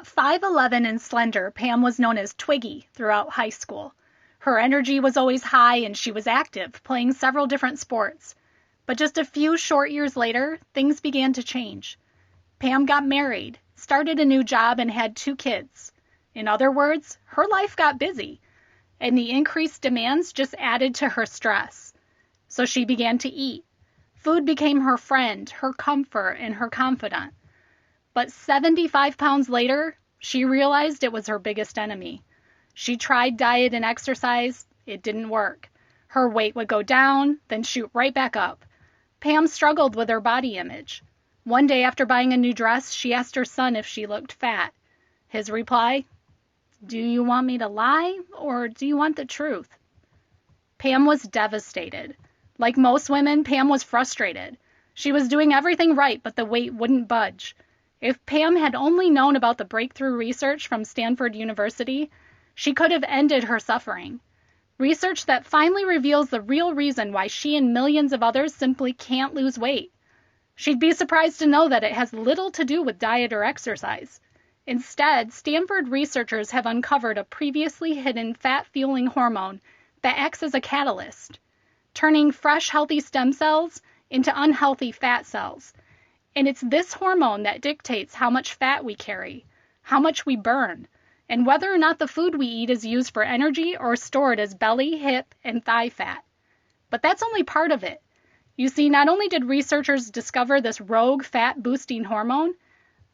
At 5'11" and slender, Pam was known as Twiggy throughout high school. Her energy was always high and she was active, playing several different sports. But just a few short years later, things began to change. Pam got married, started a new job, and had 2 kids. In other words, her life got busy, and the increased demands just added to her stress. So she began to eat. Food became her friend, her comfort, and her confidant. But 75 pounds later, she realized it was her biggest enemy. She tried diet and exercise. It didn't work. Her weight would go down, then shoot right back up. Pam struggled with her body image. One day after buying a new dress, she asked her son if she looked fat. His reply, "Do you want me to lie, or do you want the truth?" Pam was devastated. Like most women, Pam was frustrated. She was doing everything right, but the weight wouldn't budge. If Pam had only known about the breakthrough research from Stanford University, she could have ended her suffering. Research that finally reveals the real reason why she and millions of others simply can't lose weight. She'd be surprised to know that it has little to do with diet or exercise. Instead, Stanford researchers have uncovered a previously hidden fat-fueling hormone that acts as a catalyst, turning fresh, healthy stem cells into unhealthy fat cells. And it's this hormone that dictates how much fat we carry, how much we burn, and whether or not the food we eat is used for energy or stored as belly, hip, and thigh fat. But that's only part of it. You see, not only did researchers discover this rogue fat-boosting hormone,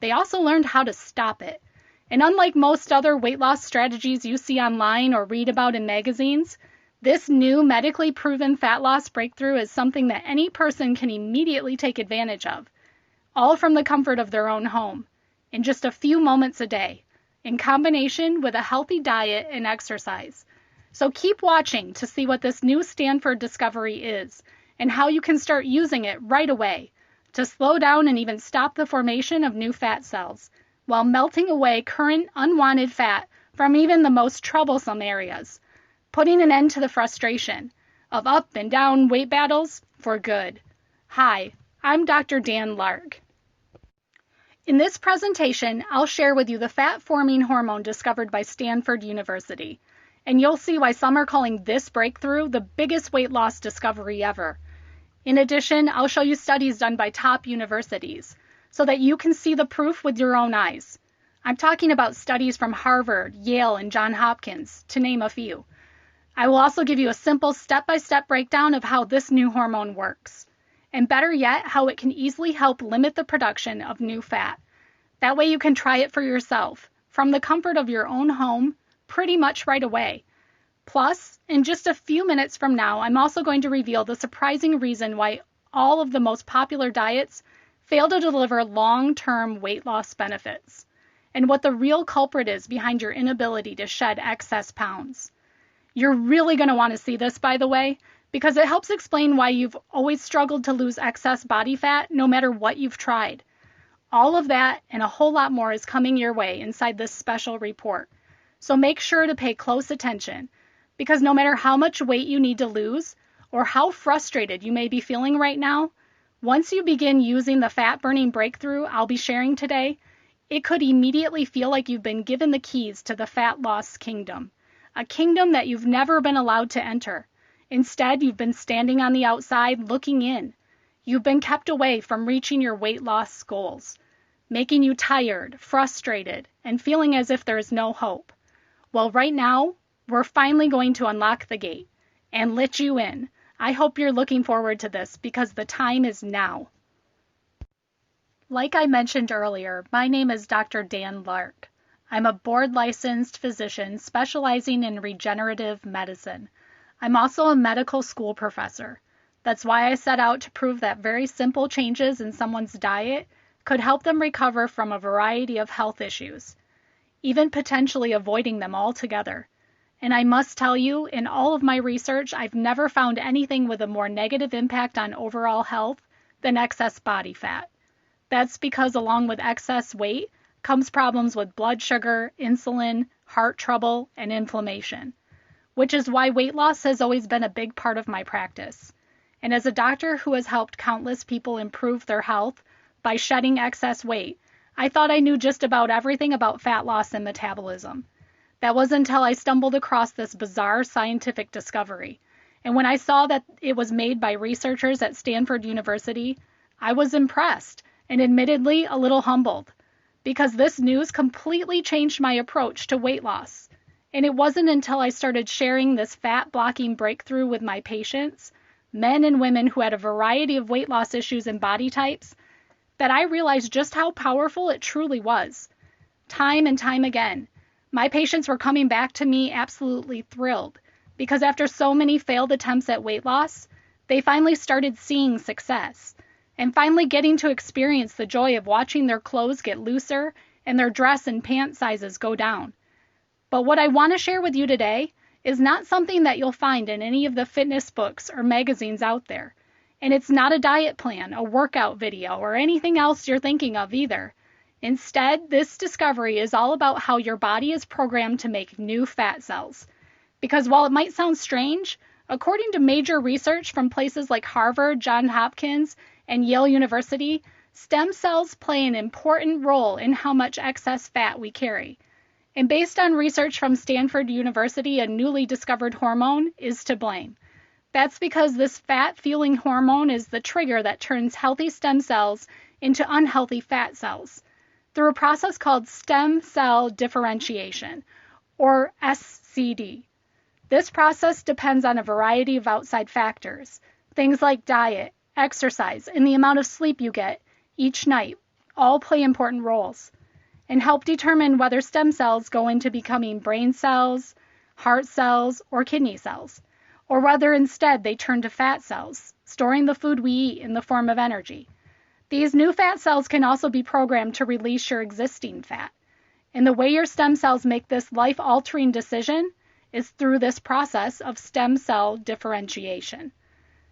they also learned how to stop it. And unlike most other weight loss strategies you see online or read about in magazines, this new medically proven fat loss breakthrough is something that any person can immediately take advantage of, all from the comfort of their own home, in just a few moments a day, in combination with a healthy diet and exercise. So keep watching to see what this new Stanford discovery is and how you can start using it right away to slow down and even stop the formation of new fat cells while melting away current unwanted fat from even the most troublesome areas, putting an end to the frustration of up and down weight battles for good. Hi, I'm Dr. Dan Lark. In this presentation, I'll share with you the fat-forming hormone discovered by Stanford University, and you'll see why some are calling this breakthrough the biggest weight loss discovery ever. In addition, I'll show you studies done by top universities so that you can see the proof with your own eyes. I'm talking about studies from Harvard, Yale, and Johns Hopkins, to name a few. I will also give you a simple step-by-step breakdown of how this new hormone works. And better yet, how it can easily help limit the production of new fat. That way you can try it for yourself, from the comfort of your own home, pretty much right away. Plus, in just a few minutes from now, I'm also going to reveal the surprising reason why all of the most popular diets fail to deliver long-term weight loss benefits, and what the real culprit is behind your inability to shed excess pounds. You're really going to want to see this, by the way, because it helps explain why you've always struggled to lose excess body fat no matter what you've tried. All of that and a whole lot more is coming your way inside this special report. So make sure to pay close attention, because no matter how much weight you need to lose or how frustrated you may be feeling right now, once you begin using the fat-burning breakthrough I'll be sharing today, it could immediately feel like you've been given the keys to the fat loss kingdom, a kingdom that you've never been allowed to enter. Instead, you've been standing on the outside looking in. You've been kept away from reaching your weight loss goals, making you tired, frustrated, and feeling as if there is no hope. Well, right now, we're finally going to unlock the gate and let you in. I hope you're looking forward to this because the time is now. Like I mentioned earlier, my name is Dr. Dan Lark. I'm a board-licensed physician specializing in regenerative medicine. I'm also a medical school professor. That's why I set out to prove that very simple changes in someone's diet could help them recover from a variety of health issues, even potentially avoiding them altogether. And I must tell you, in all of my research, I've never found anything with a more negative impact on overall health than excess body fat. That's because along with excess weight comes problems with blood sugar, insulin, heart trouble, and inflammation, which is why weight loss has always been a big part of my practice. And as a doctor who has helped countless people improve their health by shedding excess weight, I thought I knew just about everything about fat loss and metabolism. That was until I stumbled across this bizarre scientific discovery. And when I saw that it was made by researchers at Stanford University, I was impressed and admittedly a little humbled, because this news completely changed my approach to weight loss. And it wasn't until I started sharing this fat blocking breakthrough with my patients, men and women who had a variety of weight loss issues and body types, that I realized just how powerful it truly was. Time and time again, my patients were coming back to me absolutely thrilled, because after so many failed attempts at weight loss, they finally started seeing success, and finally getting to experience the joy of watching their clothes get looser and their dress and pant sizes go down. But what I want to share with you today is not something that you'll find in any of the fitness books or magazines out there. And it's not a diet plan, a workout video, or anything else you're thinking of either. Instead, this discovery is all about how your body is programmed to make new fat cells. Because while it might sound strange, according to major research from places like Harvard, Johns Hopkins, and Yale University, stem cells play an important role in how much excess fat we carry. And based on research from Stanford University, a newly discovered hormone is to blame. That's because this fat-fueling hormone is the trigger that turns healthy stem cells into unhealthy fat cells through a process called stem cell differentiation, or SCD. This process depends on a variety of outside factors, things like diet, exercise, and the amount of sleep you get each night all play important roles, and help determine whether stem cells go into becoming brain cells, heart cells, or kidney cells, or whether instead they turn to fat cells, storing the food we eat in the form of energy. These new fat cells can also be programmed to release your existing fat. And the way your stem cells make this life-altering decision is through this process of stem cell differentiation.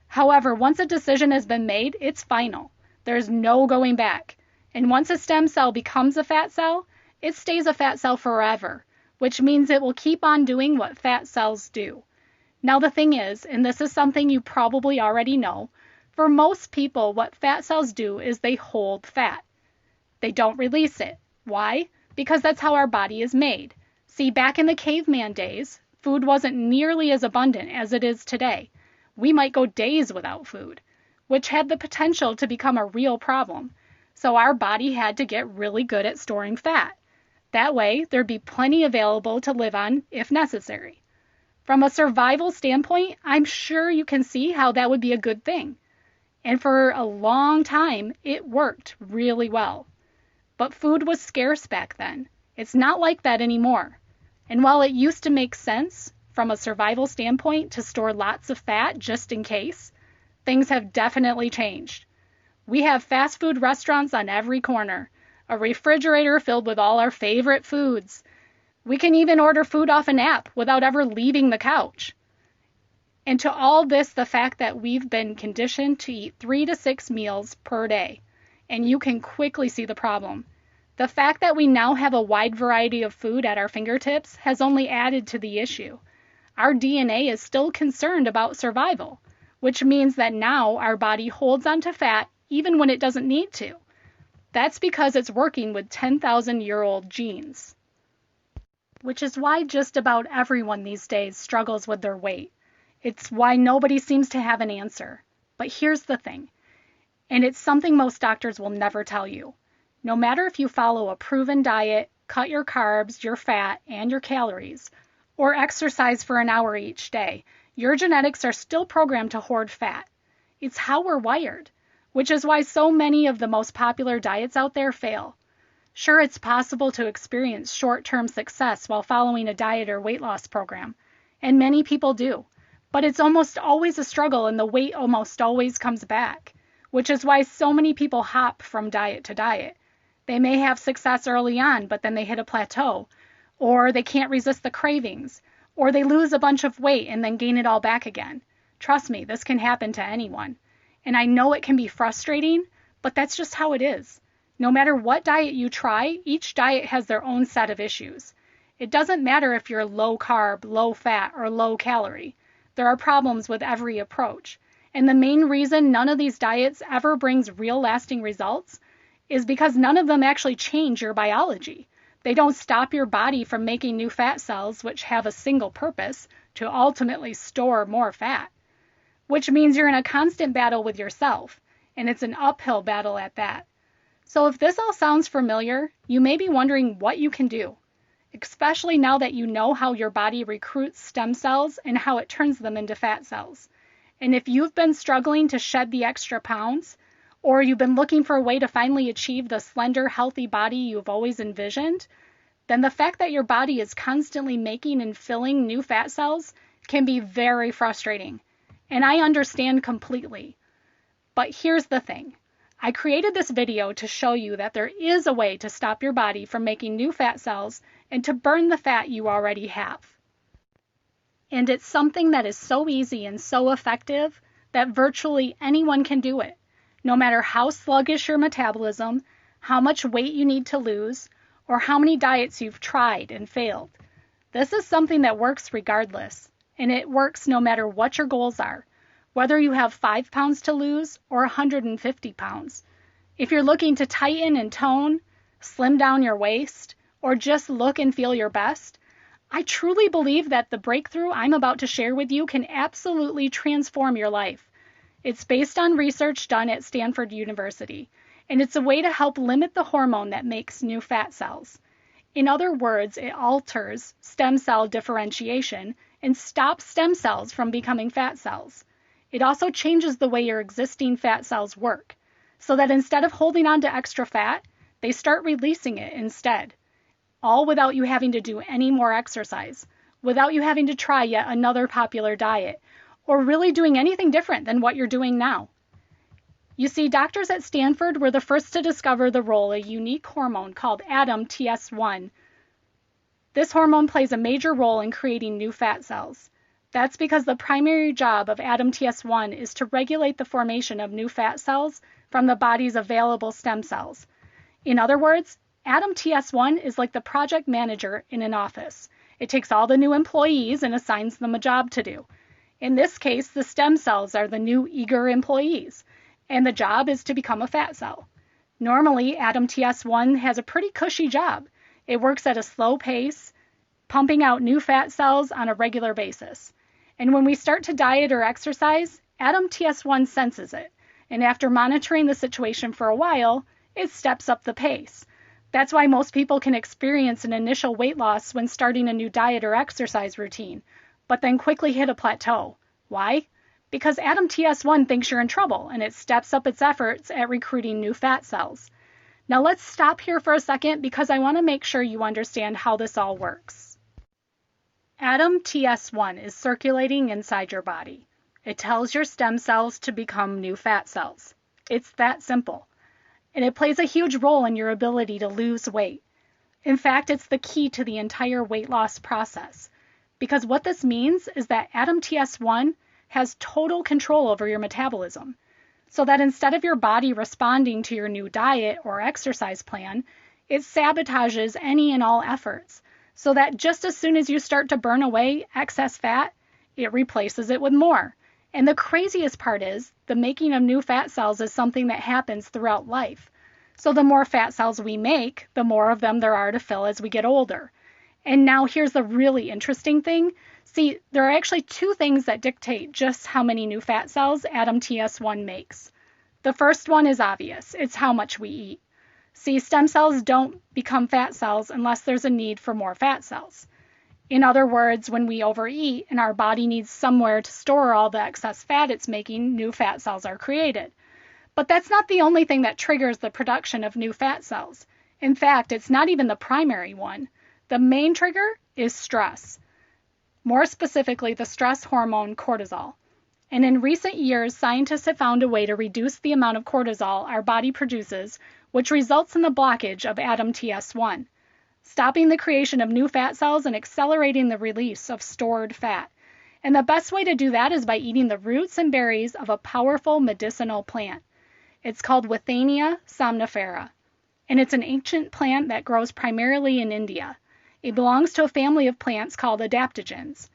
However, once a decision has been made, it's final. There's no going back. And once a stem cell becomes a fat cell, it stays a fat cell forever, which means it will keep on doing what fat cells do. Now the thing is, and this is something you probably already know, for most people what fat cells do is they hold fat. They don't release it. Why? Because that's how our body is made. See, back in the caveman days, food wasn't nearly as abundant as it is today. We might go days without food, which had the potential to become a real problem. So our body had to get really good at storing fat. That way, there'd be plenty available to live on if necessary. From a survival standpoint, I'm sure you can see how that would be a good thing. And for a long time, it worked really well. But food was scarce back then. It's not like that anymore. And while it used to make sense, from a survival standpoint, to store lots of fat just in case, things have definitely changed. We have fast food restaurants on every corner, a refrigerator filled with all our favorite foods. We can even order food off an app without ever leaving the couch. And to all this, the fact that we've been conditioned to eat 3 to 6 meals per day. And you can quickly see the problem. The fact that we now have a wide variety of food at our fingertips has only added to the issue. Our DNA is still concerned about survival, which means that now our body holds onto fat even when it doesn't need to. That's because it's working with 10,000-year-old genes. Which is why just about everyone these days struggles with their weight. It's why nobody seems to have an answer. But here's the thing, and it's something most doctors will never tell you. No matter if you follow a proven diet, cut your carbs, your fat, and your calories, or exercise for an hour each day, your genetics are still programmed to hoard fat. It's how we're wired, which is why so many of the most popular diets out there fail. Sure, it's possible to experience short-term success while following a diet or weight loss program, and many people do. But it's almost always a struggle and the weight almost always comes back, which is why so many people hop from diet to diet. They may have success early on, but then they hit a plateau, or they can't resist the cravings, or they lose a bunch of weight and then gain it all back again. Trust me, this can happen to anyone. And I know it can be frustrating, but that's just how it is. No matter what diet you try, each diet has their own set of issues. It doesn't matter if you're low carb, low fat, or low calorie. There are problems with every approach. And the main reason none of these diets ever brings real lasting results is because none of them actually change your biology. They don't stop your body from making new fat cells, which have a single purpose, to ultimately store more fat, which means you're in a constant battle with yourself, and it's an uphill battle at that. So if this all sounds familiar, you may be wondering what you can do, especially now that you know how your body recruits stem cells and how it turns them into fat cells. And if you've been struggling to shed the extra pounds, or you've been looking for a way to finally achieve the slender, healthy body you've always envisioned, then the fact that your body is constantly making and filling new fat cells can be very frustrating. And I understand completely. But here's the thing. I created this video to show you that there is a way to stop your body from making new fat cells and to burn the fat you already have. And it's something that is so easy and so effective that virtually anyone can do it, no matter how sluggish your metabolism, how much weight you need to lose, or how many diets you've tried and failed. This is something that works regardless, and it works no matter what your goals are, whether you have 5 pounds to lose or 150 pounds. If you're looking to tighten and tone, slim down your waist, or just look and feel your best, I truly believe that the breakthrough I'm about to share with you can absolutely transform your life. It's based on research done at Stanford University, and it's a way to help limit the hormone that makes new fat cells. In other words, it alters stem cell differentiation and stops stem cells from becoming fat cells. It also changes the way your existing fat cells work, so that instead of holding on to extra fat, they start releasing it instead, all without you having to do any more exercise, without you having to try yet another popular diet, or really doing anything different than what you're doing now. You see, doctors at Stanford were the first to discover the role a unique hormone called ADAMTS1. This hormone plays a major role in creating new fat cells. That's because the primary job of ADAMTS1 is to regulate the formation of new fat cells from the body's available stem cells. In other words, ADAMTS1 is like the project manager in an office. It takes all the new employees and assigns them a job to do. In this case, the stem cells are the new eager employees, and the job is to become a fat cell. Normally, ADAMTS1 has a pretty cushy job. It works at a slow pace, pumping out new fat cells on a regular basis. And when we start to diet or exercise, ADAMTS1 senses it, and after monitoring the situation for a while, it steps up the pace. That's why most people can experience an initial weight loss when starting a new diet or exercise routine, but then quickly hit a plateau. Why? Because ADAMTS1 thinks you're in trouble, and it steps up its efforts at recruiting new fat cells. Now let's stop here for a second because I want to make sure you understand how this all works. ADAMTS1 is circulating inside your body. It tells your stem cells to become new fat cells. It's that simple. And it plays a huge role in your ability to lose weight. In fact, it's the key to the entire weight loss process. Because what this means is that ADAMTS1 has total control over your metabolism, so that instead of your body responding to your new diet or exercise plan, it sabotages any and all efforts, so that just as soon as you start to burn away excess fat, it replaces it with more. And the craziest part is, the making of new fat cells is something that happens throughout life. So the more fat cells we make, the more of them there are to fill as we get older. And now here's the really interesting thing. See, there are actually two things that dictate just how many new fat cells ADAMTS1 makes. The first one is obvious. It's how much we eat. See, stem cells don't become fat cells unless there's a need for more fat cells. In other words, when we overeat and our body needs somewhere to store all the excess fat it's making, new fat cells are created. But that's not the only thing that triggers the production of new fat cells. In fact, it's not even the primary one. The main trigger is stress. More specifically, the stress hormone cortisol. And in recent years, scientists have found a way to reduce the amount of cortisol our body produces, which results in the blockage of ADAMTS1, stopping the creation of new fat cells and accelerating the release of stored fat. And the best way to do that is by eating the roots and berries of a powerful medicinal plant. It's called Withania somnifera, and it's an ancient plant that grows primarily in India. It belongs to a family of plants called adaptogens.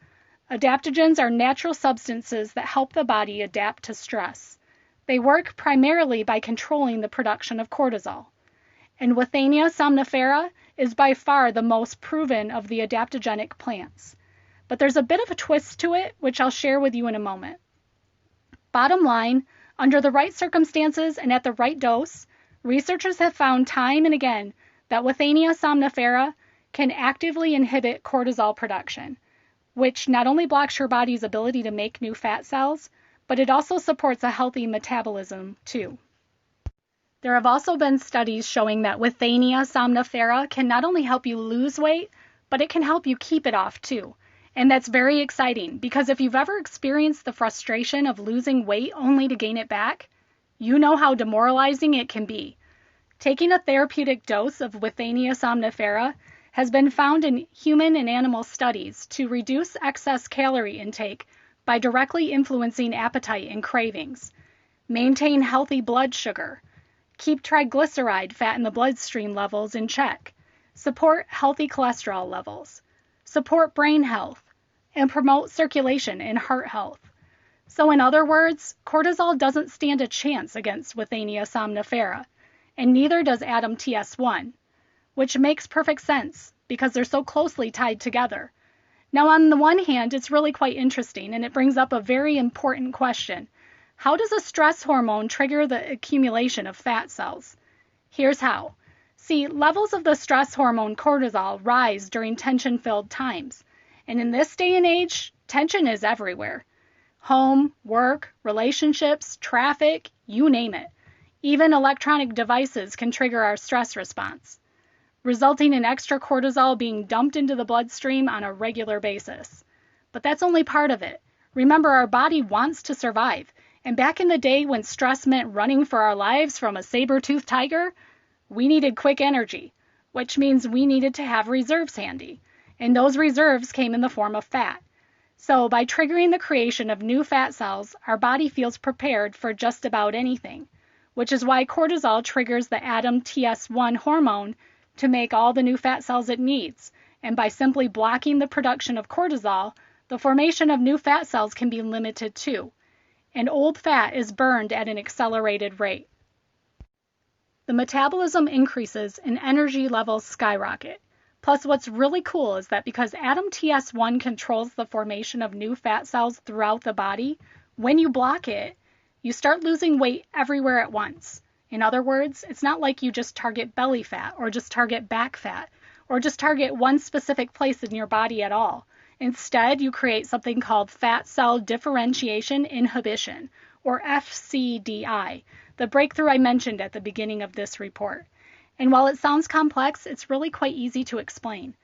Adaptogens are natural substances that help the body adapt to stress. They work primarily by controlling the production of cortisol. And Withania somnifera is by far the most proven of the adaptogenic plants. But there's a bit of a twist to it, which I'll share with you in a moment. Bottom line, under the right circumstances and at the right dose, researchers have found time and again that Withania somnifera can actively inhibit cortisol production, which not only blocks your body's ability to make new fat cells, but it also supports a healthy metabolism too. There have also been studies showing that Withania somnifera can not only help you lose weight, but it can help you keep it off too. And that's very exciting because if you've ever experienced the frustration of losing weight only to gain it back, you know how demoralizing it can be. Taking a therapeutic dose of Withania somnifera has been found in human and animal studies to reduce excess calorie intake by directly influencing appetite and cravings, maintain healthy blood sugar, keep triglyceride fat in the bloodstream levels in check, support healthy cholesterol levels, support brain health, and promote circulation and heart health. So in other words, cortisol doesn't stand a chance against Withania somnifera, and neither does ADAM-TS1, which makes perfect sense because they're so closely tied together. Now, on the one hand, it's really quite interesting, and it brings up a very important question. How does a stress hormone trigger the accumulation of fat cells? Here's how. See, levels of the stress hormone cortisol rise during tension-filled times. And in this day and age, tension is everywhere. Home, work, relationships, traffic, you name it. Even electronic devices can trigger our stress response, resulting in extra cortisol being dumped into the bloodstream on a regular basis. But that's only part of it. Remember, our body wants to survive. And back in the day when stress meant running for our lives from a saber-toothed tiger, we needed quick energy, which means we needed to have reserves handy. And those reserves came in the form of fat. So by triggering the creation of new fat cells, our body feels prepared for just about anything, which is why cortisol triggers the ADAM-TS1 hormone to make all the new fat cells it needs. And by simply blocking the production of cortisol, the formation of new fat cells can be limited too. And old fat is burned at an accelerated rate. The metabolism increases and energy levels skyrocket. Plus, what's really cool is that because ADAM-TS1 controls the formation of new fat cells throughout the body, when you block it, you start losing weight everywhere at once. In other words, it's not like you just target belly fat or just target back fat or just target one specific place in your body at all. Instead, you create something called fat cell differentiation inhibition, or FCDI, the breakthrough I mentioned at the beginning of this report. And while it sounds complex, it's really quite easy to explain.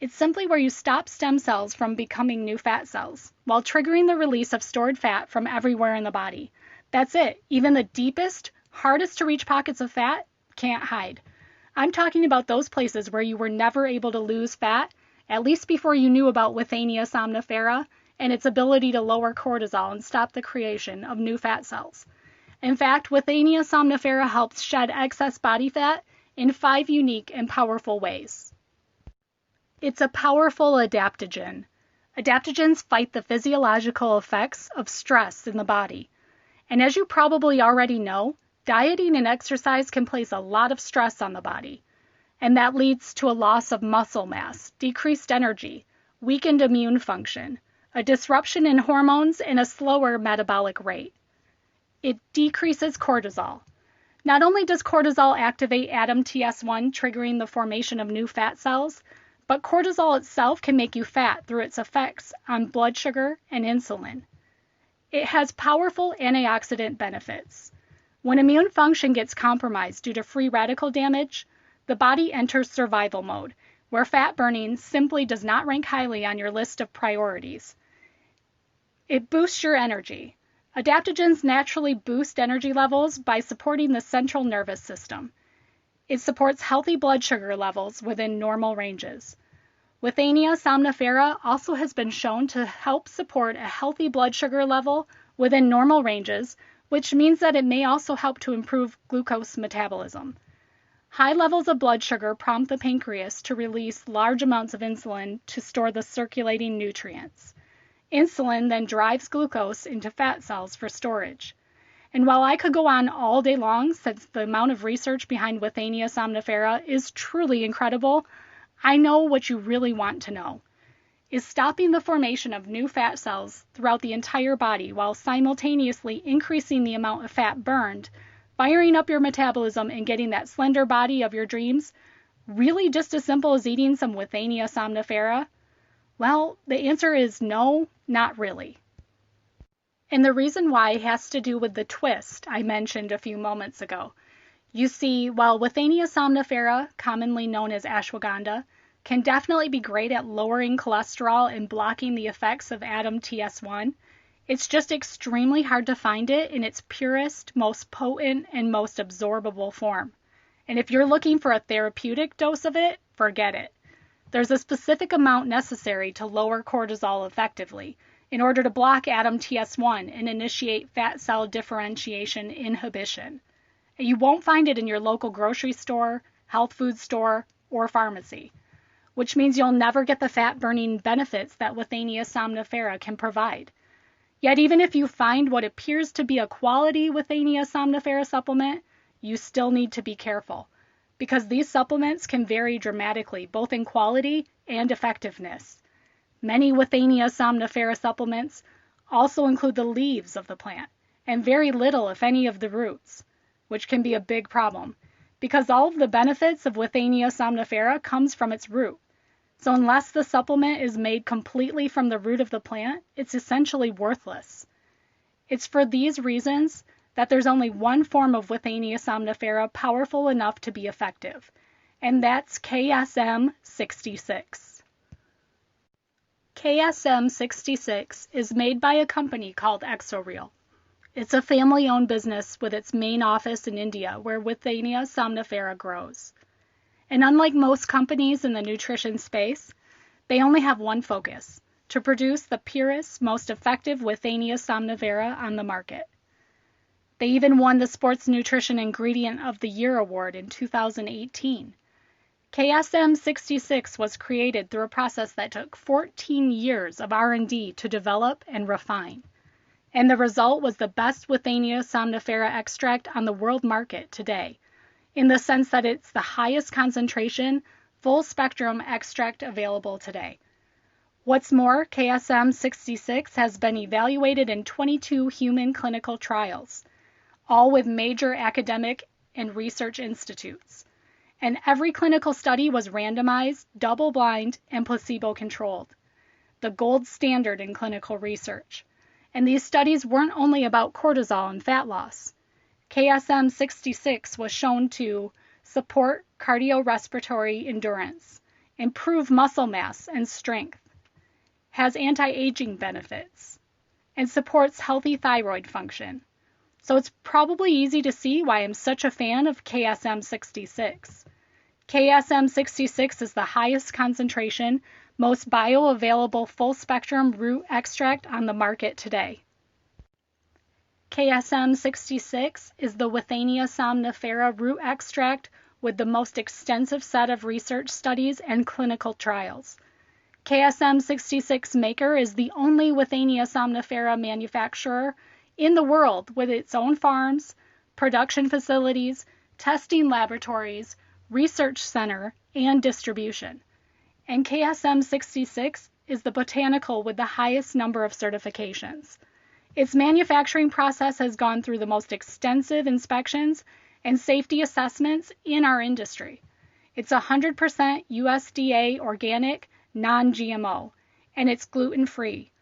It's simply where you stop stem cells from becoming new fat cells, while triggering the release of stored fat from everywhere in the body. That's it. Even the deepest, hardest to reach pockets of fat can't hide. I'm talking about those places where you were never able to lose fat, at least before you knew about Withania somnifera and its ability to lower cortisol and stop the creation of new fat cells. In fact, Withania somnifera helps shed excess body fat in 5 unique and powerful ways. It's a powerful adaptogen. Adaptogens fight the physiological effects of stress in the body. And as you probably already know, dieting and exercise can place a lot of stress on the body. And that leads to a loss of muscle mass, decreased energy, weakened immune function, a disruption in hormones, and a slower metabolic rate. It decreases cortisol. Not only does cortisol activate ADAM-TS1, triggering the formation of new fat cells, but cortisol itself can make you fat through its effects on blood sugar and insulin. It has powerful antioxidant benefits. When immune function gets compromised due to free radical damage, the body enters survival mode, where fat burning simply does not rank highly on your list of priorities. It boosts your energy. Adaptogens naturally boost energy levels by supporting the central nervous system. It supports healthy blood sugar levels within normal ranges. Withania somnifera also has been shown to help support a healthy blood sugar level within normal ranges, which means that it may also help to improve glucose metabolism. High levels of blood sugar prompt the pancreas to release large amounts of insulin to store the circulating nutrients. Insulin then drives glucose into fat cells for storage. And while I could go on all day long, since the amount of research behind Withania somnifera is truly incredible, I know what you really want to know. Is stopping the formation of new fat cells throughout the entire body while simultaneously increasing the amount of fat burned, firing up your metabolism and getting that slender body of your dreams, really just as simple as eating some Withania somnifera? Well, the answer is no, not really. And the reason why has to do with the twist I mentioned a few moments ago. You see, while Withania somnifera, commonly known as ashwagandha, can definitely be great at lowering cholesterol and blocking the effects of ADAM-TS1, it's just extremely hard to find it in its purest, most potent, and most absorbable form. And if you're looking for a therapeutic dose of it, forget it. There's a specific amount necessary to lower cortisol effectively in order to block ADAM-TS1 and initiate fat cell differentiation inhibition. And you won't find it in your local grocery store, health food store, or pharmacy, which means you'll never get the fat-burning benefits that Withania somnifera can provide. Yet even if you find what appears to be a quality Withania somnifera supplement, you still need to be careful, because these supplements can vary dramatically, both in quality and effectiveness. Many Withania somnifera supplements also include the leaves of the plant, and very little, if any, of the roots, which can be a big problem, because all of the benefits of Withania somnifera comes from its root. So unless the supplement is made completely from the root of the plant, it's essentially worthless. It's for these reasons that there's only one form of Withania somnifera powerful enough to be effective, and that's KSM-66. KSM-66 is made by a company called Exoreal. It's a family-owned business with its main office in India, where Withania somnifera grows. And unlike most companies in the nutrition space, they only have one focus: to produce the purest, most effective Withania somnifera on the market. They even won the Sports Nutrition Ingredient of the Year award in 2018. KSM-66 was created through a process that took 14 years of R&D to develop and refine. And the result was the best Withania somnifera extract on the world market today, in the sense that it's the highest concentration, full-spectrum extract available today. What's more, KSM-66 has been evaluated in 22 human clinical trials, all with major academic and research institutes. And every clinical study was randomized, double-blind, and placebo-controlled, the gold standard in clinical research. And these studies weren't only about cortisol and fat loss. KSM-66 was shown to support cardiorespiratory endurance, improve muscle mass and strength, has anti-aging benefits, and supports healthy thyroid function. So it's probably easy to see why I'm such a fan of KSM-66. KSM-66 is the highest concentration, most bioavailable full-spectrum root extract on the market today. KSM-66 is the Withania somnifera root extract with the most extensive set of research studies and clinical trials. KSM-66 maker is the only Withania somnifera manufacturer in the world with its own farms, production facilities, testing laboratories, research center, and distribution. And KSM-66 is the botanical with the highest number of certifications. Its manufacturing process has gone through the most extensive inspections and safety assessments in our industry. It's 100% USDA organic, non-GMO, and it's gluten-free.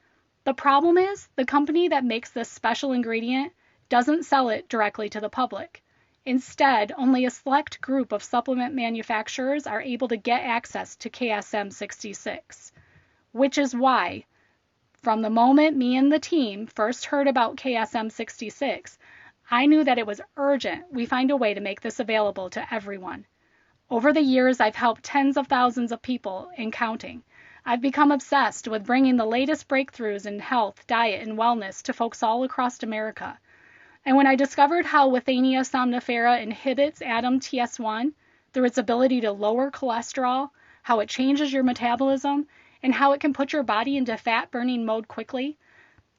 The problem is, the company that makes this special ingredient doesn't sell it directly to the public. Instead, only a select group of supplement manufacturers are able to get access to KSM-66, which is why, from the moment me and the team first heard about KSM-66, I knew that it was urgent we find a way to make this available to everyone. Over the years, I've helped tens of thousands of people and counting. I've become obsessed with bringing the latest breakthroughs in health, diet, and wellness to folks all across America. And when I discovered how Withania somnifera inhibits ADAM-TS1 through its ability to lower cholesterol, how it changes your metabolism, and how it can put your body into fat-burning mode quickly,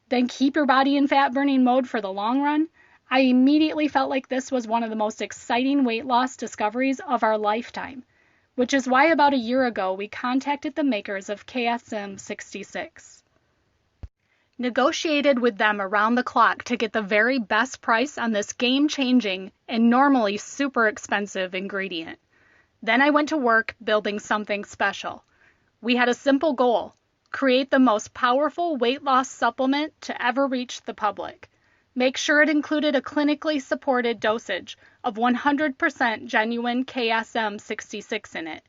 then keep your body in fat-burning mode for the long run, I immediately felt like this was one of the most exciting weight loss discoveries of our lifetime, which is why about a year ago we contacted the makers of KSM 66. Negotiated with them around the clock to get the very best price on this game-changing and normally super expensive ingredient. Then I went to work building something special. We had a simple goal: create the most powerful weight loss supplement to ever reach the public. Make sure it included a clinically supported dosage of 100% genuine KSM 66 in it.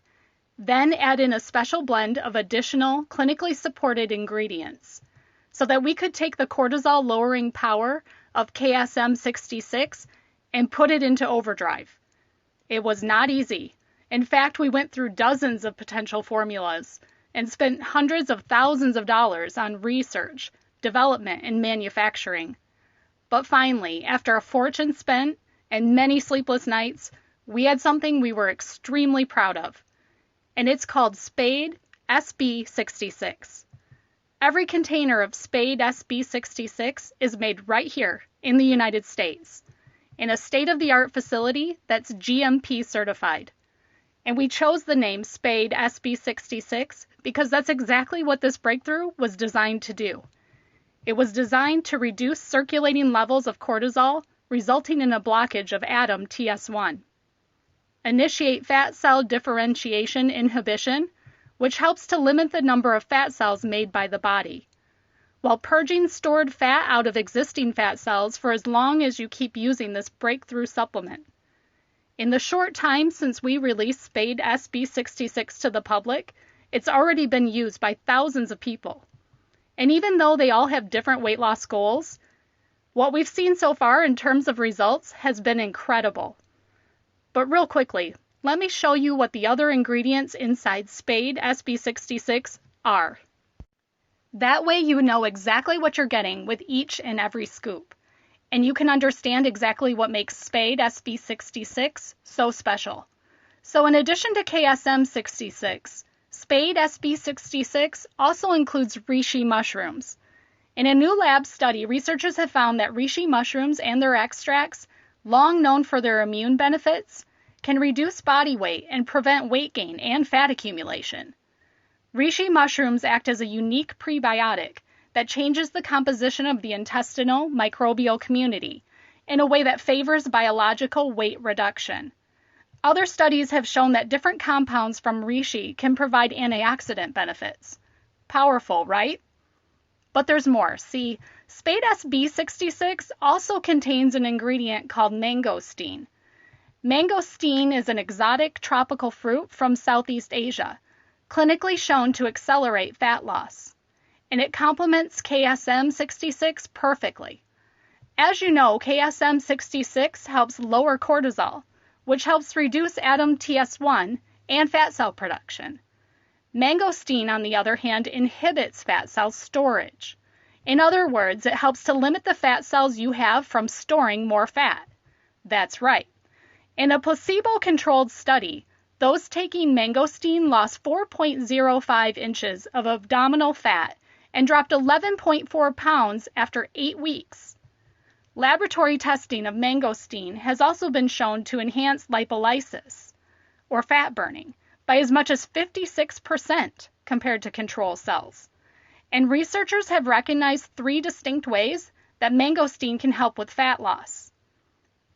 Then add in a special blend of additional clinically supported ingredients so that we could take the cortisol lowering power of KSM 66 and put it into overdrive. It was not easy. In fact, we went through dozens of potential formulas and spent hundreds of thousands of dollars on research, development, and manufacturing. But finally, after a fortune spent and many sleepless nights, we had something we were extremely proud of. And it's called Spade SB66. Every container of Spade SB66 is made right here in the United States, in a state-of-the-art facility that's GMP certified. And we chose the name Spade SB66 because that's exactly what this breakthrough was designed to do. It was designed to reduce circulating levels of cortisol, resulting in a blockage of ADAM TS1. Initiate fat cell differentiation inhibition, which helps to limit the number of fat cells made by the body, while purging stored fat out of existing fat cells for as long as you keep using this breakthrough supplement. In the short time since we released Spade SB66 to the public, it's already been used by thousands of people. And even though they all have different weight loss goals, what we've seen so far in terms of results has been incredible. But real quickly, let me show you what the other ingredients inside Spade SB66 are. That way you know exactly what you're getting with each and every scoop, and you can understand exactly what makes Spade SB66 so special. So in addition to KSM 66, Spade SB66 also includes reishi mushrooms. In a new lab study, researchers have found that reishi mushrooms and their extracts, long known for their immune benefits, can reduce body weight and prevent weight gain and fat accumulation. Reishi mushrooms act as a unique prebiotic that changes the composition of the intestinal microbial community in a way that favors biological weight reduction. Other studies have shown that different compounds from reishi can provide antioxidant benefits. Powerful, right? But there's more. See, Spade SB66 also contains an ingredient called mangosteen. Mangosteen is an exotic tropical fruit from Southeast Asia, clinically shown to accelerate fat loss. And it complements KSM 66 perfectly. As you know, KSM 66 helps lower cortisol, which helps reduce ADAM TS1 and fat cell production. Mangosteen, on the other hand, inhibits fat cell storage. In other words, it helps to limit the fat cells you have from storing more fat. That's right. In a placebo-controlled study, those taking mangosteen lost 4.05 inches of abdominal fat and dropped 11.4 pounds after 8 weeks. Laboratory testing of mangosteen has also been shown to enhance lipolysis, or fat burning, by as much as 56% compared to control cells. And researchers have recognized 3 distinct ways that mangosteen can help with fat loss.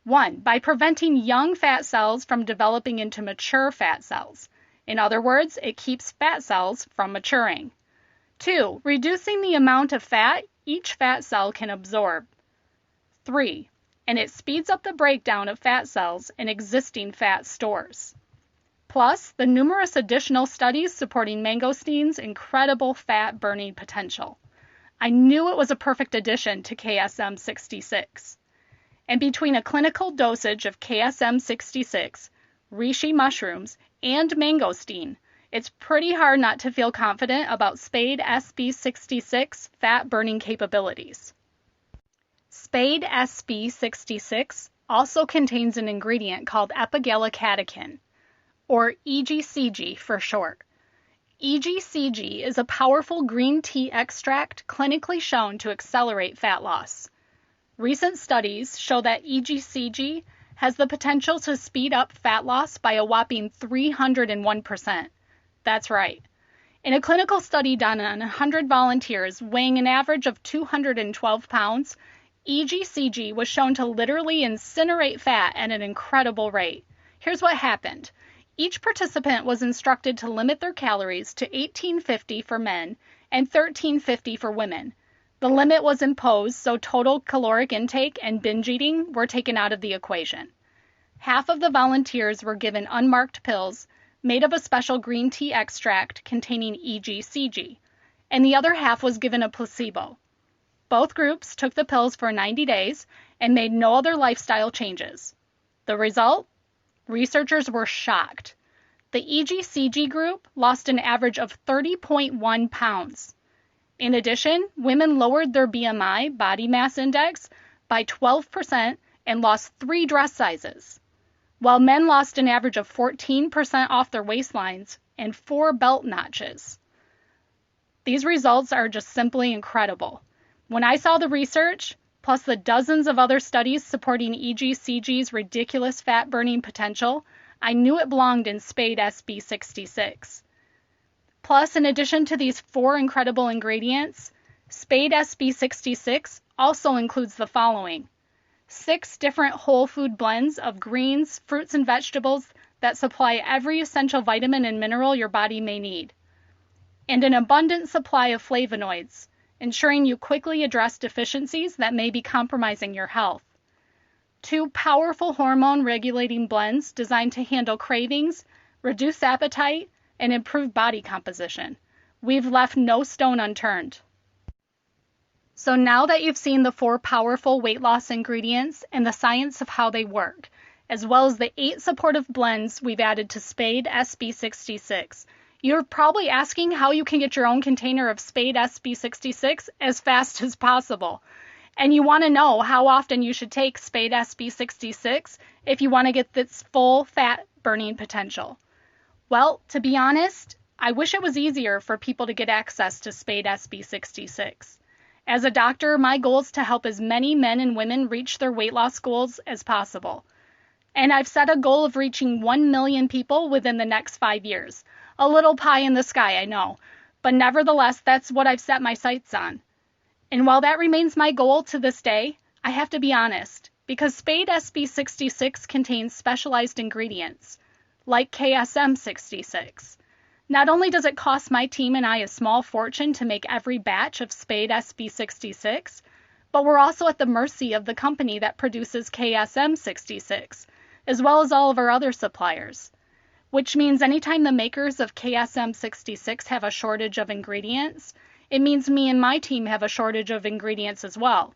1, by preventing young fat cells from developing into mature fat cells. In other words, it keeps fat cells from maturing. 2, reducing the amount of fat each fat cell can absorb. 3, and it speeds up the breakdown of fat cells in existing fat stores. Plus, the numerous additional studies supporting mangosteen's incredible fat burning potential. I knew it was a perfect addition to KSM 66. And between a clinical dosage of KSM 66, reishi mushrooms, and mangosteen, it's pretty hard not to feel confident about Spade SB66 fat burning capabilities. Spade SB66 also contains an ingredient called epigallocatechin, or EGCG for short. EGCG is a powerful green tea extract clinically shown to accelerate fat loss. Recent studies show that EGCG has the potential to speed up fat loss by a whopping 301%. That's right. In a clinical study done on 100 volunteers weighing an average of 212 pounds, EGCG was shown to literally incinerate fat at an incredible rate. Here's what happened. Each participant was instructed to limit their calories to 1850 for men and 1350 for women. The limit was imposed so total caloric intake and binge eating were taken out of the equation. Half of the volunteers were given unmarked pills made of a special green tea extract containing EGCG, and the other half was given a placebo. Both groups took the pills for 90 days and made no other lifestyle changes. The result? Researchers were shocked. The EGCG group lost an average of 30.1 pounds. In addition, women lowered their BMI, body mass index, by 12% and lost 3 dress sizes, while men lost an average of 14% off their waistlines and 4 belt notches. These results are just simply incredible. When I saw the research, plus the dozens of other studies supporting EGCG's ridiculous fat-burning potential, I knew it belonged in Spade SB66. Plus, in addition to these 4 incredible ingredients, Spade SB66 also includes the following: 6 different whole food blends of greens, fruits, and vegetables that supply every essential vitamin and mineral your body may need, and an abundant supply of flavonoids, ensuring you quickly address deficiencies that may be compromising your health. 2 powerful hormone-regulating blends designed to handle cravings, reduce appetite, and improve body composition. We've left no stone unturned. So now that you've seen the 4 powerful weight loss ingredients and the science of how they work, as well as the 8 supportive blends we've added to Spade SB66, you're probably asking how you can get your own container of Spade SB66 as fast as possible. And you want to know how often you should take Spade SB66 if you want to get this full fat burning potential. Well, to be honest, I wish it was easier for people to get access to Spade SB66. As a doctor, my goal is to help as many men and women reach their weight loss goals as possible. And I've set a goal of reaching 1 million people within the next 5 years. A little pie in the sky, I know, but nevertheless, that's what I've set my sights on. And while that remains my goal to this day, I have to be honest, because Spade SB66 contains specialized ingredients, like KSM66. Not only does it cost my team and I a small fortune to make every batch of Spade SB66, but we're also at the mercy of the company that produces KSM66, as well as all of our other suppliers. Which means anytime the makers of KSM66 have a shortage of ingredients, it means me and my team have a shortage of ingredients as well.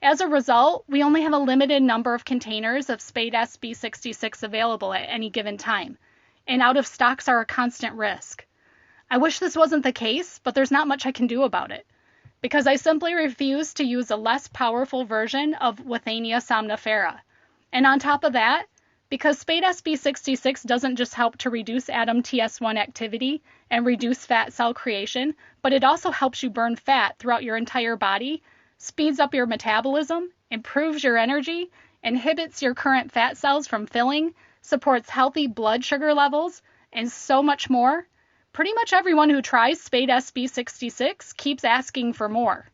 As a result, we only have a limited number of containers of Spade SB66 available at any given time, and out of stocks are a constant risk. I wish this wasn't the case, but there's not much I can do about it, because I simply refuse to use a less powerful version of Withania somnifera. And on top of that, because Spade SB66 doesn't just help to reduce ADAM-TS1 activity and reduce fat cell creation, but it also helps you burn fat throughout your entire body, speeds up your metabolism, improves your energy, inhibits your current fat cells from filling, supports healthy blood sugar levels, and so much more. Pretty much everyone who tries Spade SB66 keeps asking for more,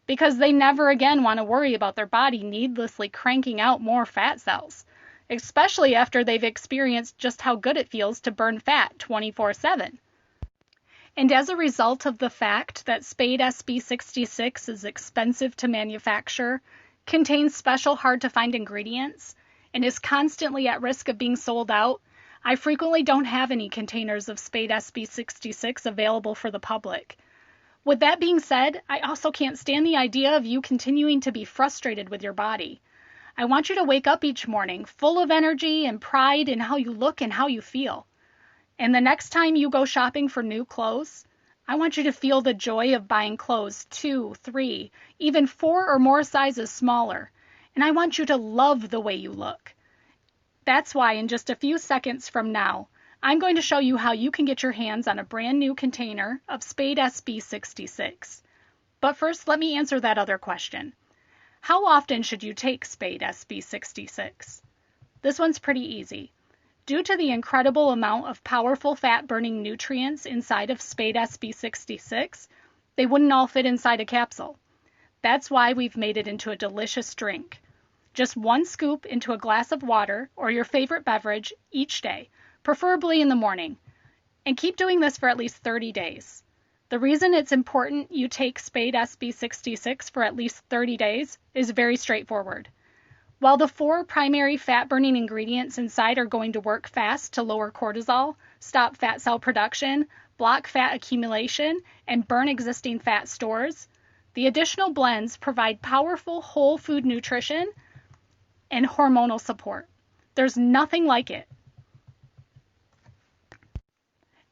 because they never again want to worry about their body needlessly cranking out more fat cells, especially after they've experienced just how good it feels to burn fat 24/7. And as a result of the fact that Spade SB66 is expensive to manufacture, contains special hard-to-find ingredients, and is constantly at risk of being sold out, I frequently don't have any containers of Spade SB66 available for the public. With that being said, I also can't stand the idea of you continuing to be frustrated with your body. I want you to wake up each morning full of energy and pride in how you look and how you feel. And the next time you go shopping for new clothes, I want you to feel the joy of buying clothes 2, 3, even 4 or more sizes smaller. And I want you to love the way you look. That's why in just a few seconds from now, I'm going to show you how you can get your hands on a brand new container of Spade SB66. But first, let me answer that other question. How often should you take Spade SB66? This one's pretty easy. Due to the incredible amount of powerful fat-burning nutrients inside of Spade SB66, they wouldn't all fit inside a capsule. That's why we've made it into a delicious drink. Just 1 scoop into a glass of water or your favorite beverage each day, preferably in the morning. And keep doing this for at least 30 days. The reason it's important you take Spade SB66 for at least 30 days is very straightforward. While the 4 primary fat-burning ingredients inside are going to work fast to lower cortisol, stop fat cell production, block fat accumulation, and burn existing fat stores, the additional blends provide powerful whole food nutrition and hormonal support. There's nothing like it.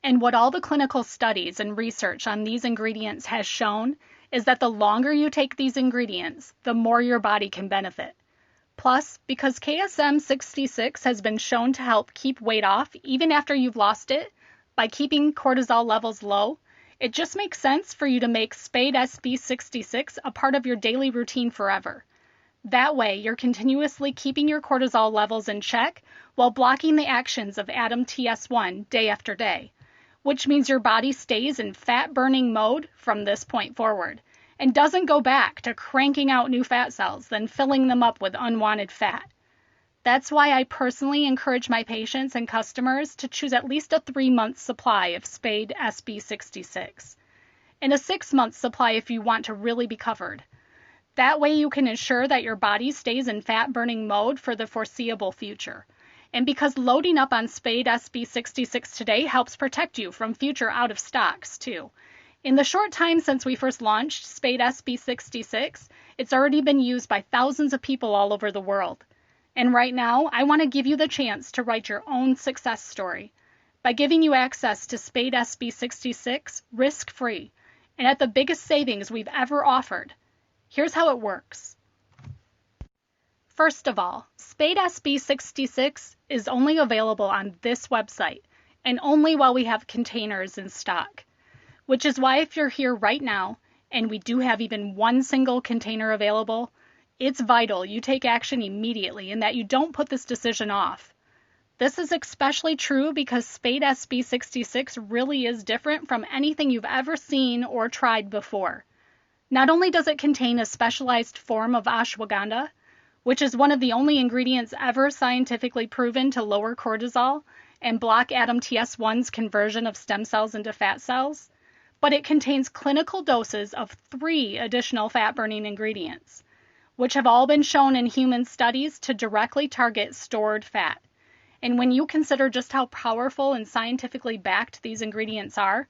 And what all the clinical studies and research on these ingredients has shown is that the longer you take these ingredients, the more your body can benefit. Plus, because KSM 66 has been shown to help keep weight off even after you've lost it by keeping cortisol levels low, it just makes sense for you to make Spade SB 66 a part of your daily routine forever. That way, you're continuously keeping your cortisol levels in check while blocking the actions of Adam TS1 day after day, which means your body stays in fat-burning mode from this point forward and doesn't go back to cranking out new fat cells, then filling them up with unwanted fat. That's why I personally encourage my patients and customers to choose at least a 3-month supply of Spade SB66 and a 6-month supply if you want to really be covered. That way you can ensure that your body stays in fat-burning mode for the foreseeable future. And because loading up on Spade SB66 today helps protect you from future out of stocks too. In the short time since we first launched Spade SB66, it's already been used by thousands of people all over the world. And right now, I want to give you the chance to write your own success story by giving you access to Spade SB66 risk-free and at the biggest savings we've ever offered. Here's how it works. First of all, Spade SB66 is only available on this website and only while we have containers in stock, which is why if you're here right now and we do have even 1 single container available, it's vital you take action immediately and that you don't put this decision off. This is especially true because Spade SB66 really is different from anything you've ever seen or tried before. Not only does it contain a specialized form of ashwagandha, which is one of the only ingredients ever scientifically proven to lower cortisol and block Adam TS1's conversion of stem cells into fat cells, but it contains clinical doses of 3 additional fat-burning ingredients, which have all been shown in human studies to directly target stored fat. And when you consider just how powerful and scientifically backed these ingredients are,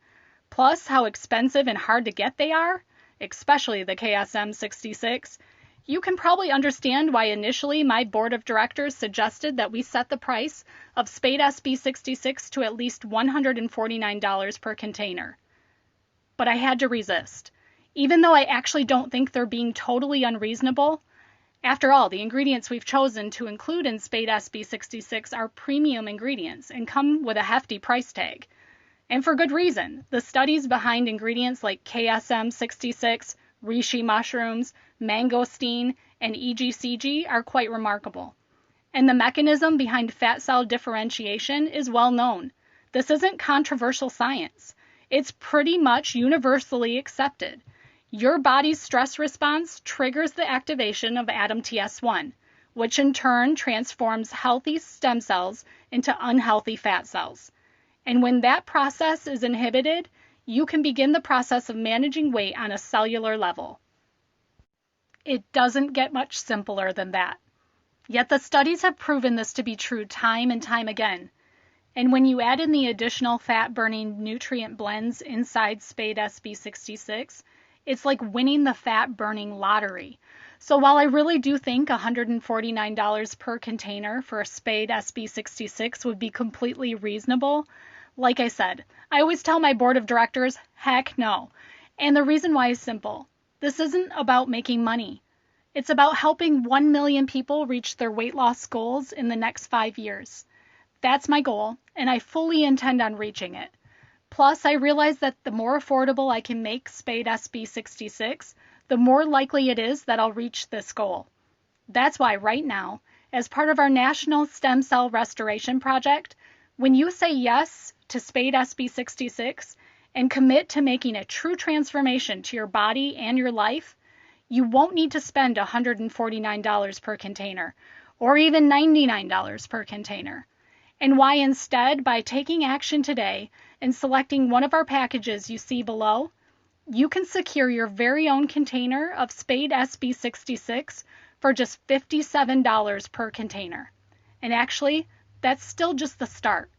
plus how expensive and hard to get they are, especially the KSM 66, you can probably understand why initially my board of directors suggested that we set the price of Spade SB 66 to at least $149 per container. But I had to resist, even though I actually don't think they're being totally unreasonable. After all, the ingredients we've chosen to include in Spade SB 66 are premium ingredients and come with a hefty price tag. And for good reason. The studies behind ingredients like KSM 66, reishi mushrooms, mangosteen, and EGCG are quite remarkable. And the mechanism behind fat cell differentiation is well known. This isn't controversial science. It's pretty much universally accepted. Your body's stress response triggers the activation of Adam TS1, which in turn transforms healthy stem cells into unhealthy fat cells. And when that process is inhibited, you can begin the process of managing weight on a cellular level. It doesn't get much simpler than that. Yet the studies have proven this to be true time and time again. And when you add in the additional fat-burning nutrient blends inside Spade SB66, it's like winning the fat-burning lottery. So while I really do think $149 per container for a Spade SB66 would be completely reasonable, like I said, I always tell my board of directors, heck no. And the reason why is simple. This isn't about making money. It's about helping 1 million people reach their weight loss goals in the next 5 years. That's my goal, and I fully intend on reaching it. Plus, I realize that the more affordable I can make Spade SB66, the more likely it is that I'll reach this goal. That's why right now, as part of our National Stem Cell Restoration Project, when you say yes to Spade SB66 and commit to making a true transformation to your body and your life, you won't need to spend $149 per container or even $99 per container. And why instead, by taking action today and selecting one of our packages you see below, you can secure your very own container of Spade SB66 for just $57 per container. And actually, that's still just the start.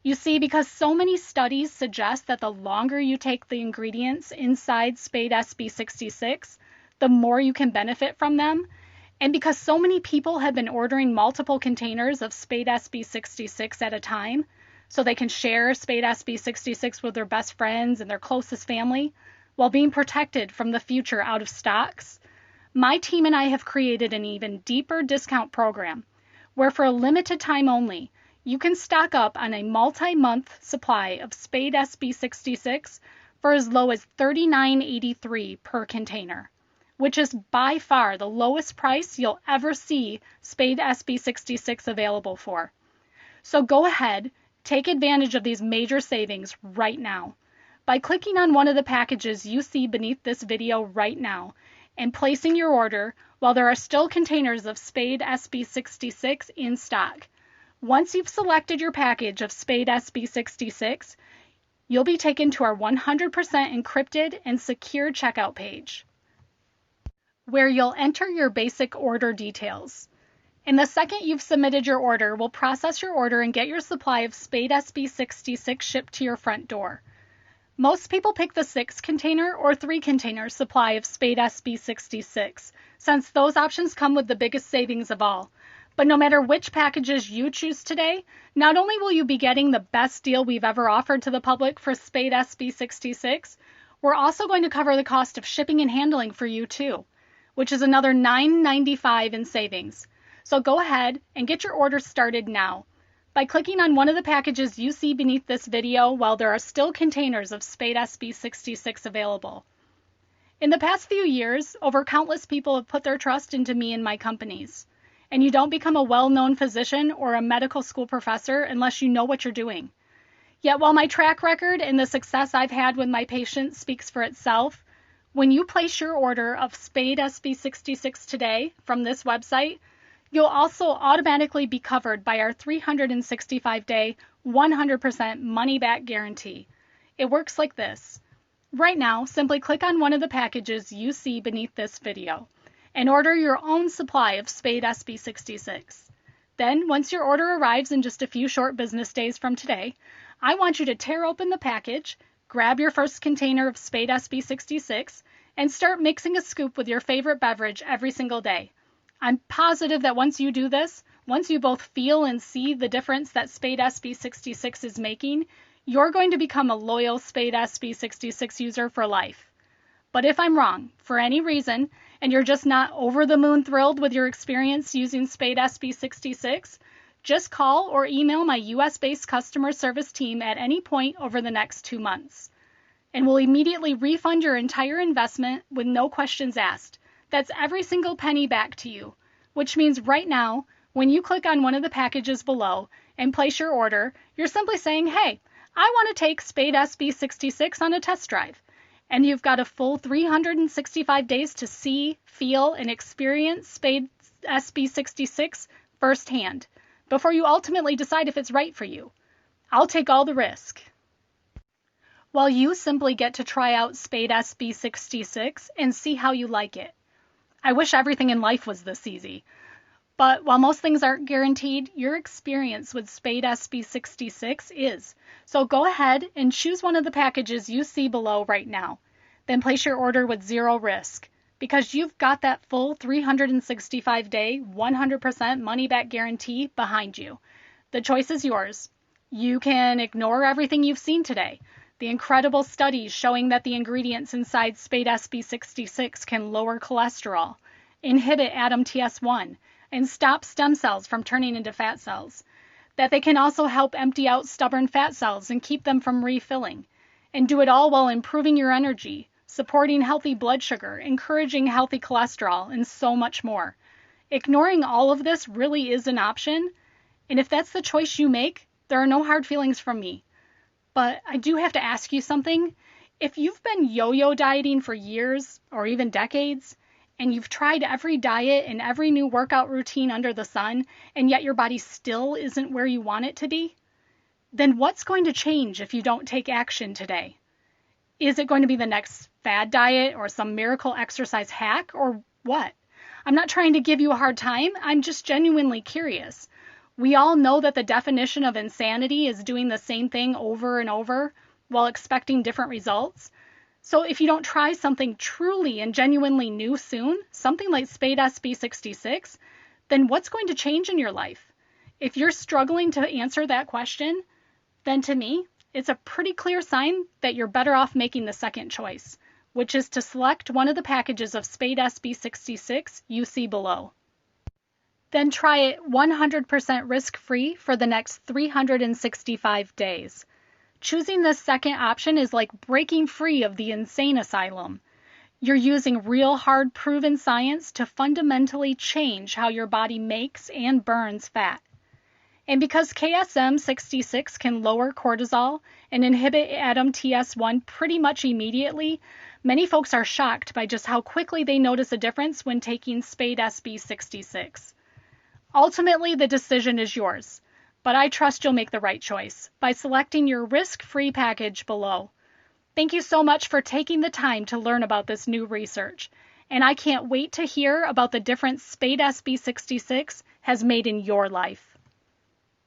You see, because so many studies suggest that the longer you take the ingredients inside Spade SB66, the more you can benefit from them. And because so many people have been ordering multiple containers of Spade SB66 at a time, so they can share Spade SB66 with their best friends and their closest family, while being protected from the future out of stocks, my team and I have created an even deeper discount program where for a limited time only, you can stock up on a multi-month supply of Spade SB66 for as low as $39.83 per container, which is by far the lowest price you'll ever see Spade SB66 available for. So go ahead, take advantage of these major savings right now by clicking on one of the packages you see beneath this video right now and placing your order while there are still containers of Spade SB66 in stock. Once you've selected your package of Spade SB66, you'll be taken to our 100% encrypted and secure checkout page, where you'll enter your basic order details. And the second you've submitted your order, we'll process your order and get your supply of Spade SB66 shipped to your front door. Most people pick the 6-container or 3-container supply of Spade SB66, since those options come with the biggest savings of all. But no matter which packages you choose today, not only will you be getting the best deal we've ever offered to the public for Spade SB66, we're also going to cover the cost of shipping and handling for you too, which is another $9.95 in savings. So go ahead and get your order started now by clicking on one of the packages you see beneath this video while there are still containers of Spade SB66 available. In the past few years, over countless people have put their trust into me and my companies. And you don't become a well-known physician or a medical school professor unless you know what you're doing. Yet while my track record and the success I've had with my patients speaks for itself, when you place your order of Spade SB66 today from this website, you'll also automatically be covered by our 365-day, 100% money-back guarantee. It works like this. Right now, simply click on one of the packages you see beneath this video and order your own supply of Spade SB66. Then, once your order arrives in just a few short business days from today, I want you to tear open the package, grab your first container of Spade SB66, and start mixing a scoop with your favorite beverage every single day. I'm positive that once you do this, once you both feel and see the difference that Spade SB66 is making, you're going to become a loyal Spade SB66 user for life. But if I'm wrong, for any reason, and you're just not over the moon thrilled with your experience using Spade SB66, just call or email my US-based customer service team at any point over the next 2 months. And we'll immediately refund your entire investment with no questions asked. That's every single penny back to you, which means right now, when you click on one of the packages below and place your order, you're simply saying, hey, I want to take Spade SB66 on a test drive. And you've got a full 365 days to see, feel, and experience Spade SB66 firsthand before you ultimately decide if it's right for you. I'll take all the risk, while you simply get to try out Spade SB66 and see how you like it. I wish everything in life was this easy. But while most things aren't guaranteed, your experience with Spade SB66 is. So go ahead and choose one of the packages you see below right now. Then place your order with zero risk, because you've got that full 365-day, 100% money-back guarantee behind you. The choice is yours. You can ignore everything you've seen today. The incredible studies showing that the ingredients inside Spade SB66 can lower cholesterol, inhibit ADAMTS1, and stop stem cells from turning into fat cells. That they can also help empty out stubborn fat cells and keep them from refilling. And do it all while improving your energy, supporting healthy blood sugar, encouraging healthy cholesterol, and so much more. Ignoring all of this really is an option, and if that's the choice you make, there are no hard feelings from me. But I do have to ask you something. If you've been yo-yo dieting for years or even decades, and you've tried every diet and every new workout routine under the sun, and yet your body still isn't where you want it to be, then what's going to change if you don't take action today? Is it going to be the next fad diet or some miracle exercise hack or what? I'm not trying to give you a hard time. I'm just genuinely curious. We all know that the definition of insanity is doing the same thing over and over while expecting different results. So if you don't try something truly and genuinely new soon, something like Spade SB66, then what's going to change in your life? If you're struggling to answer that question, then to me, it's a pretty clear sign that you're better off making the second choice, which is to select one of the packages of Spade SB66 you see below. Then try it 100% risk-free for the next 365 days. Choosing this second option is like breaking free of the insane asylum. You're using real hard proven science to fundamentally change how your body makes and burns fat. And because KSM66 can lower cortisol and inhibit ADAMTS1 pretty much immediately, many folks are shocked by just how quickly they notice a difference when taking Spade SB66. Ultimately, the decision is yours, but I trust you'll make the right choice by selecting your risk-free package below. Thank you so much for taking the time to learn about this new research, and I can't wait to hear about the difference Spade SB66 has made in your life.